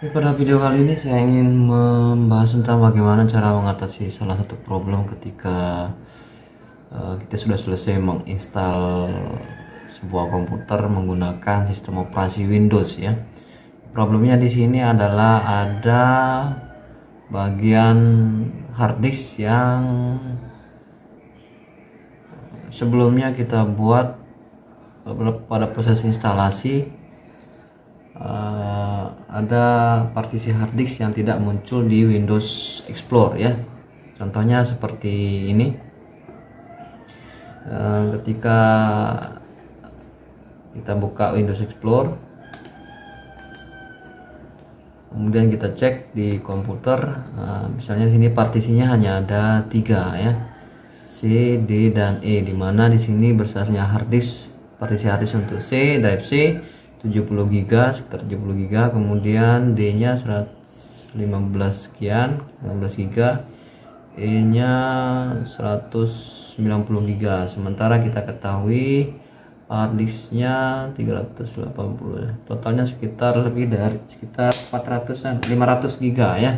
Pada video kali ini saya ingin membahas tentang bagaimana cara mengatasi salah satu problem ketika kita sudah selesai menginstal sebuah komputer menggunakan sistem operasi Windows ya. Problemnya di sini adalah ada bagian harddisk yang sebelumnya kita buat pada proses instalasi ada partisi harddisk yang tidak muncul di Windows Explorer ya. Contohnya seperti ini. Ketika kita buka Windows Explorer, kemudian kita cek di komputer, misalnya di sini partisinya hanya ada 3 ya, C, D, dan E, dimana di sini bersarnya harddisk, partisi harddisk untuk C, drive C 70 GB, sekitar 70 GB, kemudian D nya 115 sekian, 15 GB, E nya 190 GB. Sementara kita ketahui harddisknya 380, totalnya sekitar lebih dari sekitar 400-an, 500 GB ya.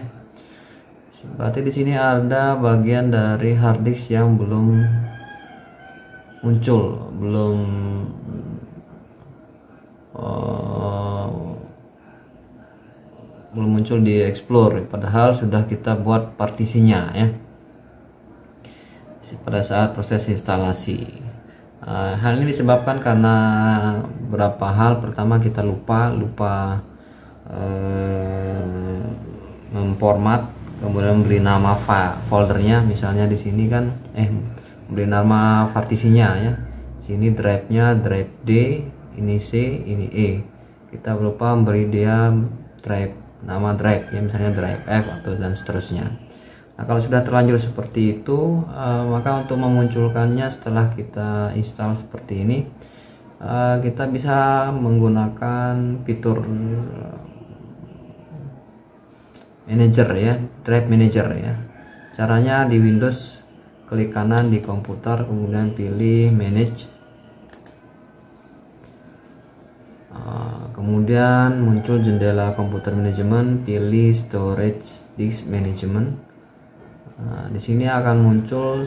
Berarti di sini ada bagian dari harddisk yang belum muncul, belum muncul di Explore, padahal sudah kita buat partisinya ya pada saat proses instalasi. Hal ini disebabkan karena beberapa hal. Pertama, kita lupa memformat, kemudian beri nama foldernya. Misalnya di sini kan beri nama partisinya ya, sini drive nya drive D, ini C, ini E. Kita lupa memberi dia nama drive ya, misalnya drive F atau dan seterusnya. Nah, kalau sudah terlanjur seperti itu, maka untuk memunculkannya setelah kita install seperti ini, kita bisa menggunakan fitur manager ya, drive manager ya. Caranya di Windows, klik kanan di komputer, kemudian pilih manage, kemudian muncul jendela komputer manajemen, pilih storage disk management. Di sini akan muncul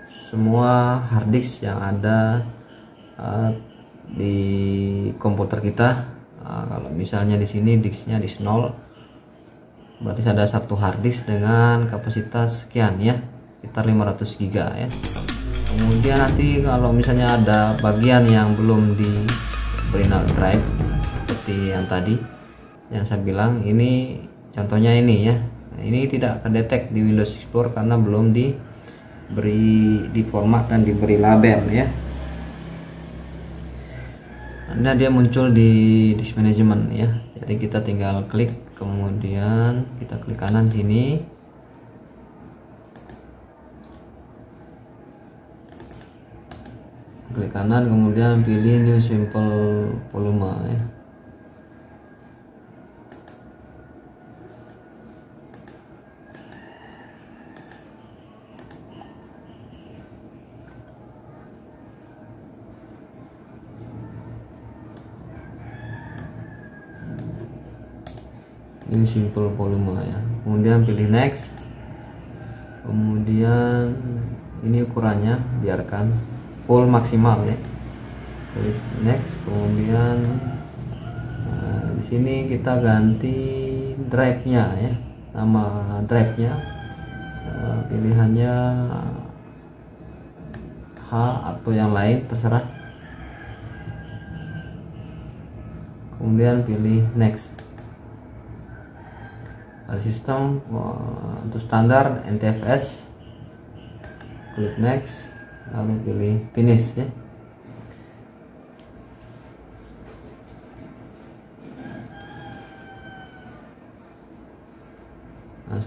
semua harddisk yang ada di komputer kita. Kalau misalnya di sini disknya disk 0, berarti ada satu harddisk dengan kapasitas sekian ya, sekitar 500 GB ya. Kemudian nanti kalau misalnya ada bagian yang belum diberi drive seperti yang tadi yang saya bilang, ini contohnya ini ya, ini tidak kedetek di Windows Explorer karena belum di format dan diberi label ya. Nah, dia muncul di disk management ya. Jadi kita tinggal klik, kemudian kita klik kanan sini, klik kanan, kemudian pilih new simple volume ya. Ini simple volume ya, kemudian pilih next, kemudian ini ukurannya biarkan full maksimal ya, klik next, kemudian di sini kita ganti drive nya ya, nama drive nya pilihannya H atau yang lain terserah, kemudian pilih next. Sistem untuk standar NTFS, klik next, lalu pilih finish ya. Nah,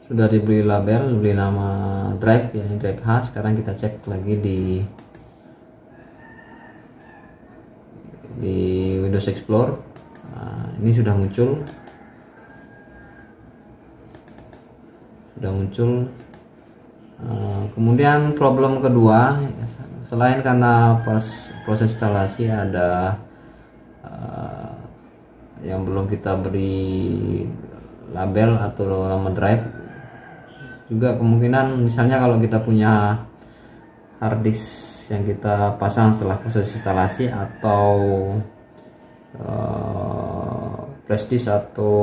sudah diberi label, diberi nama drive ya, drive H. Sekarang kita cek lagi di Windows Explorer. Ini sudah muncul Kemudian problem kedua, selain karena proses instalasi ada yang belum kita beri label atau nama drive, juga kemungkinan misalnya kalau kita punya hard disk yang kita pasang setelah proses instalasi atau flash disk atau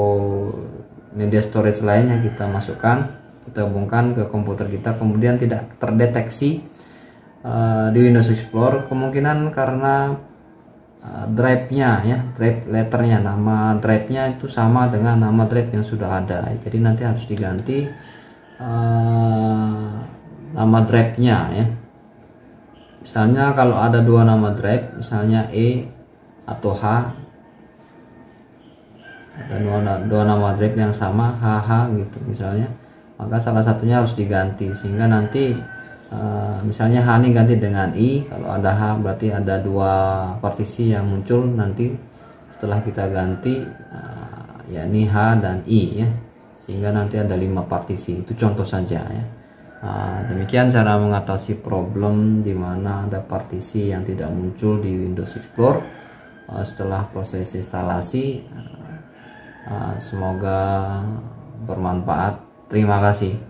media storage lainnya kita masukkan, kita hubungkan ke komputer kita, kemudian tidak terdeteksi di Windows Explorer, kemungkinan karena drive-nya ya, drive letternya, nama drive-nya itu sama dengan nama drive yang sudah ada, jadi nanti harus diganti nama drive-nya ya. Misalnya kalau ada dua nama drive, misalnya E atau H, ada dua nama drive yang sama, HH gitu misalnya, maka salah satunya harus diganti, sehingga nanti misalnya H ini ganti dengan I, kalau ada H berarti ada dua partisi yang muncul nanti setelah kita ganti, yakni H dan I ya, sehingga nanti ada 5 partisi. Itu contoh saja ya. Demikian cara mengatasi problem di mana ada partisi yang tidak muncul di Windows Explorer setelah proses instalasi. Semoga bermanfaat. Terima kasih.